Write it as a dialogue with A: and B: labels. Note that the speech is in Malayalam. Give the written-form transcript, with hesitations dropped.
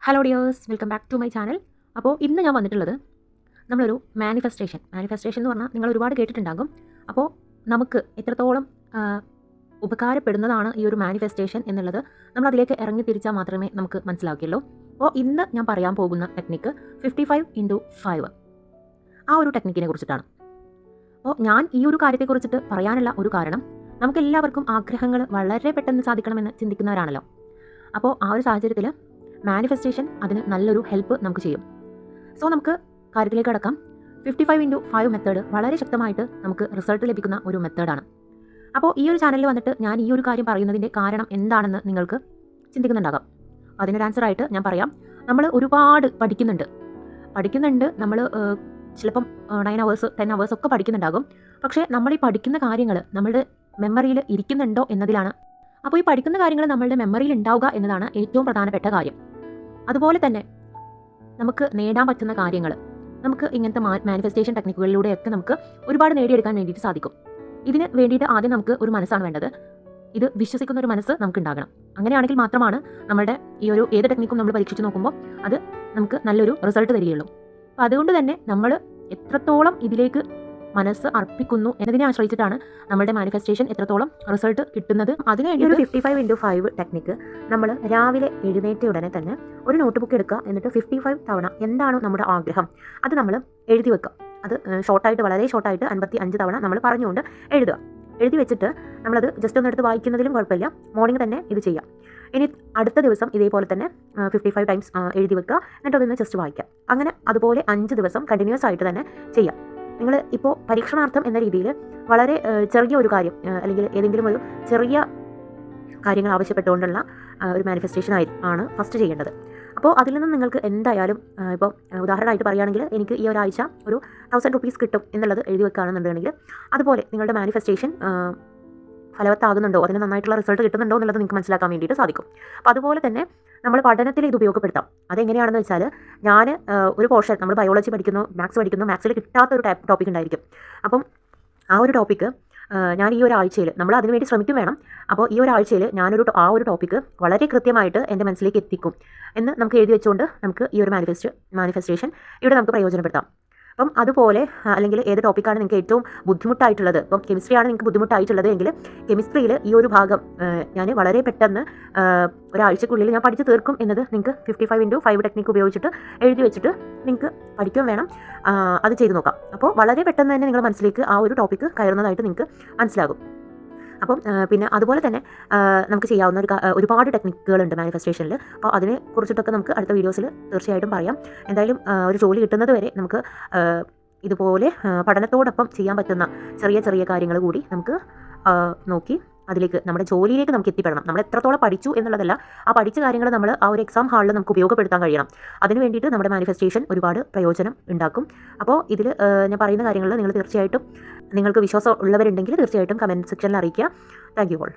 A: Hello dears, welcome back to my channel. അപ്പോൾ ഇന്ന് ഞാൻ വന്നിട്ടുള്ളത് നമ്മളൊരു മാനിഫെസ്റ്റേഷൻ എന്ന് പറഞ്ഞാൽ നിങ്ങൾ ഒരുപാട് കേട്ടിട്ടുണ്ടാകും. അപ്പോൾ നമുക്ക് എത്രത്തോളം ഉപകാരപ്പെടുന്നതാണ് ഈ ഒരു മാനിഫെസ്റ്റേഷൻ എന്നുള്ളത് നമ്മൾ അതിലേക്ക് ഇറങ്ങി തിരിച്ചാൽ മാത്രമേ നമുക്ക് മനസ്സിലാക്കിയുള്ളൂ. അപ്പോൾ ഇന്ന് ഞാൻ പറയാൻ പോകുന്ന ടെക്നിക്ക് 55x5 ആ ഒരു ടെക്നിക്കിനെ കുറിച്ചിട്ടാണ്. അപ്പോൾ ഞാൻ ഈ ഒരു കാര്യത്തെക്കുറിച്ചിട്ട് പറയാനുള്ള ഒരു കാരണം, നമുക്കെല്ലാവർക്കും ആഗ്രഹങ്ങൾ വളരെ പെട്ടെന്ന് സാധിക്കണമെന്ന് ചിന്തിക്കുന്നവരാണല്ലോ. അപ്പോൾ ആ ഒരു സാഹചര്യത്തിൽ മാനിഫെസ്റ്റേഷൻ അതിന് നല്ലൊരു ഹെൽപ്പ് നമുക്ക് ചെയ്യും. സോ നമുക്ക് കാര്യത്തിലേക്ക് കടക്കാം. 55x5 മെത്തേഡ് വളരെ ശക്തമായിട്ട് നമുക്ക് റിസൾട്ട് ലഭിക്കുന്ന ഒരു മെത്തേഡാണ്. അപ്പോൾ ഈ ഒരു ചാനലിൽ വന്നിട്ട് ഞാൻ ഈ ഒരു കാര്യം പറയുന്നതിൻ്റെ കാരണം എന്താണെന്ന് നിങ്ങൾക്ക് ചിന്തിക്കുന്നുണ്ടാകാം. അതിനൊരു ആൻസറായിട്ട് ഞാൻ പറയാം. നമ്മൾ ഒരുപാട് പഠിക്കുന്നുണ്ട്. നമ്മൾ ചിലപ്പം 9 hours 10 hours ഒക്കെ പഠിക്കുന്നുണ്ടാകും. പക്ഷേ നമ്മൾ ഈ പഠിക്കുന്ന കാര്യങ്ങൾ നമ്മളുടെ മെമ്മറിയിൽ ഇരിക്കുന്നുണ്ടോ എന്നതിലാണ്. അപ്പോൾ ഈ പഠിക്കുന്ന കാര്യങ്ങൾ നമ്മളുടെ മെമ്മറിയിൽ ഉണ്ടാവുക എന്നതാണ് ഏറ്റവും പ്രധാനപ്പെട്ട കാര്യം. അതുപോലെ തന്നെ നമുക്ക് നേടാൻ പറ്റുന്ന കാര്യങ്ങൾ നമുക്ക് ഇങ്ങനത്തെ മാനിഫെസ്റ്റേഷൻ ടെക്നിക്കുകളിലൂടെയൊക്കെ നമുക്ക് ഒരുപാട് നേടിയെടുക്കാൻ വേണ്ടിയിട്ട് സാധിക്കും. ഇതിന് വേണ്ടിയിട്ട് ആദ്യം നമുക്ക് ഒരു മനസ്സാണ് വേണ്ടത്. ഇത് വിശ്വസിക്കുന്ന ഒരു മനസ്സ് നമുക്ക് ഉണ്ടാകണം. അങ്ങനെയാണെങ്കിൽ മാത്രമാണ് നമ്മുടെ ഈ ഒരു ഏത് ടെക്നിക്കും നമ്മൾ പരീക്ഷിച്ച് നോക്കുമ്പോൾ അത് നമുക്ക് നല്ലൊരു റിസൾട്ട് തരികയുള്ളൂ. അപ്പോൾ അതുകൊണ്ട് തന്നെ നമ്മൾ എത്രത്തോളം ഇതിലേക്ക് മനസ്സ് അർപ്പിക്കുന്നു എന്നതിനെ ആശ്രയിച്ചിട്ടാണ് നമ്മുടെ മാനിഫെസ്റ്റേഷൻ എത്രത്തോളം റിസൾട്ട് കിട്ടുന്നത്. അതിനുവേണ്ടി ഒരു 55x5 ടെക്നിക്ക് നമ്മൾ രാവിലെ എഴുന്നേറ്റ ഉടനെ തന്നെ ഒരു നോട്ട് ബുക്ക് എടുക്കുക. എന്നിട്ട് 55 തവണ എന്താണോ നമ്മുടെ ആഗ്രഹം അത് നമ്മൾ എഴുതി വെക്കുക. അത് വളരെ ഷോർട്ടായിട്ട് 55 തവണ നമ്മൾ പറഞ്ഞുകൊണ്ട് എഴുതി വെച്ചിട്ട് നമ്മളത് ജസ്റ്റ് ഒന്ന് എടുത്ത് വായിക്കുന്നതിലും കുഴപ്പമില്ല. മോർണിംഗ് തന്നെ ഇത് ചെയ്യാം. ഇനി അടുത്ത ദിവസം ഇതേപോലെ തന്നെ 55 ടൈംസ് എഴുതി വെക്കുക. എന്നിട്ട് അതൊന്ന് ജസ്റ്റ് വായിക്കാം. അങ്ങനെ അതുപോലെ 5 ദിവസം കണ്ടിന്യൂസ് ആയിട്ട് തന്നെ ചെയ്യാം. നിങ്ങൾ ഇപ്പോൾ പരീക്ഷണാർത്ഥം എന്ന രീതിയിൽ വളരെ ചെറിയ ഒരു കാര്യം അല്ലെങ്കിൽ ഏതെങ്കിലും ഒരു ചെറിയ കാര്യങ്ങൾ ആവശ്യപ്പെട്ടുകൊണ്ടുള്ള ഒരു മാനിഫെസ്റ്റേഷൻ ആണ് ഫസ്റ്റ് ചെയ്യേണ്ടത്. അപ്പോൾ അതിൽ നിന്ന് നിങ്ങൾക്ക് എന്തായാലും ഇപ്പോൾ ഉദാഹരണമായിട്ട് പറയുകയാണെങ്കിൽ എനിക്ക് ഈ ഒരാഴ്ച ഒരു 1000 rupees കിട്ടും എന്നുള്ളത് എഴുതി വെക്കുകയാണെന്നുണ്ടെങ്കിൽ അതുപോലെ നിങ്ങളുടെ മാനിഫെസ്റ്റേഷൻ ഫലവത്താകുന്നുണ്ടോ, അതിന് നന്നായിട്ടുള്ള റിസൾട്ട് കിട്ടുന്നുണ്ടോ എന്നുള്ളത് നിങ്ങൾക്ക് മനസ്സിലാക്കാൻ വേണ്ടിയിട്ട് സാധിക്കും. അപ്പോൾ അതുപോലെ തന്നെ നമ്മൾ പഠനത്തിൽ ഇത് ഉപയോഗപ്പെടുത്താം. അതെങ്ങനെയാണെന്ന് വെച്ചാൽ ഞാൻ ഒരു പോർഷൻ നമ്മൾ ബയോളജി പഠിക്കുന്നു, മാത്സിൽ കിട്ടാത്ത ഒരു ടോപ്പിക് ഉണ്ടായിരിക്കും. അപ്പം ആ ഒരു ടോപ്പിക്ക് ഞാൻ ഈ ഒരാഴ്ചയിൽ നമ്മൾ അതിനുവേണ്ടി ശ്രമിക്കും വേണം. അപ്പോൾ ഈ ഒരാഴ്ചയിൽ ആ ഒരു ടോപ്പിക്ക് വളരെ കൃത്യമായിട്ട് എൻ്റെ മനസ്സിലേക്ക് എത്തിക്കും എന്ന് നമുക്ക് എഴുതി വെച്ചുകൊണ്ട് നമുക്ക് ഈ ഒരു മാനിഫെസ്റ്റേഷൻ ഇവിടെ നമുക്ക് പ്രയോജനപ്പെടുത്താം. അപ്പം അതുപോലെ അല്ലെങ്കിൽ ഏത് ടോപ്പിക്കാണ് നിങ്ങൾക്ക് ഏറ്റവും ബുദ്ധിമുട്ടായിട്ടുള്ളത്, ഇപ്പം കെമിസ്ട്രിയാണ് നിങ്ങൾക്ക് ബുദ്ധിമുട്ടായിട്ടുള്ളത് എങ്കിൽ കെമിസ്ട്രിയിൽ ഈ ഒരു ഭാഗം ഞാൻ വളരെ പെട്ടെന്ന് ഒരാഴ്ചക്കുള്ളിൽ ഞാൻ പഠിച്ച് തീർക്കും എന്നത് നിങ്ങൾക്ക് 55x5 ടെക്നിക്ക് ഉപയോഗിച്ചിട്ട് എഴുതി വെച്ചിട്ട് നിങ്ങൾക്ക് പഠിക്കുകയും വേണം. അത് ചെയ്ത് നോക്കാം. അപ്പോൾ വളരെ പെട്ടെന്ന് തന്നെ നിങ്ങളുടെ മനസ്സിലേക്ക് ആ ഒരു ടോപ്പിക്ക് കയറുന്നതായിട്ട് നിങ്ങൾക്ക് മനസ്സിലാകും. അപ്പം പിന്നെ അതുപോലെ തന്നെ നമുക്ക് ചെയ്യാവുന്ന ഒരുപാട് ടെക്നിക്കുകളുണ്ട് മാനിഫെസ്റ്റേഷനിൽ. അപ്പോൾ അതിനെ കുറിച്ചിട്ടൊക്കെ നമുക്ക് അടുത്ത വീഡിയോസിൽ തീർച്ചയായിട്ടും പറയാം. എന്തായാലും ഒരു ജോലി കിട്ടുന്നത് വരെ നമുക്ക് ഇതുപോലെ പഠനത്തോടൊപ്പം ചെയ്യാൻ പറ്റുന്ന ചെറിയ ചെറിയ കാര്യങ്ങൾ കൂടി നമുക്ക് നോക്കി അതിലേക്ക് നമ്മുടെ ജോലിയിലേക്ക് നമുക്ക് എത്തിപ്പെടണം. നമ്മൾ എത്രത്തോളം പഠിച്ചു എന്നുള്ളതല്ല, ആ പഠിച്ച കാര്യങ്ങൾ നമ്മൾ ആ ഒരു എക്സാം ഹാളിൽ നമുക്ക് ഉപയോഗപ്പെടുത്താൻ കഴിയണം. അതിന് വേണ്ടിയിട്ട് നമ്മുടെ മാനിഫെസ്റ്റേഷൻ ഒരുപാട് പ്രയോജനം ഉണ്ടാക്കും. അപ്പോൾ ഇതിൽ ഞാൻ പറയുന്ന കാര്യങ്ങൾ നിങ്ങൾ തീർച്ചയായിട്ടും നിങ്ങൾക്ക് വിശ്വാസം ഉള്ളവരുണ്ടെങ്കിൽ തീർച്ചയായിട്ടും കമൻറ്റ് സെക്ഷനിൽ അറിയിക്കുക. Thank you all.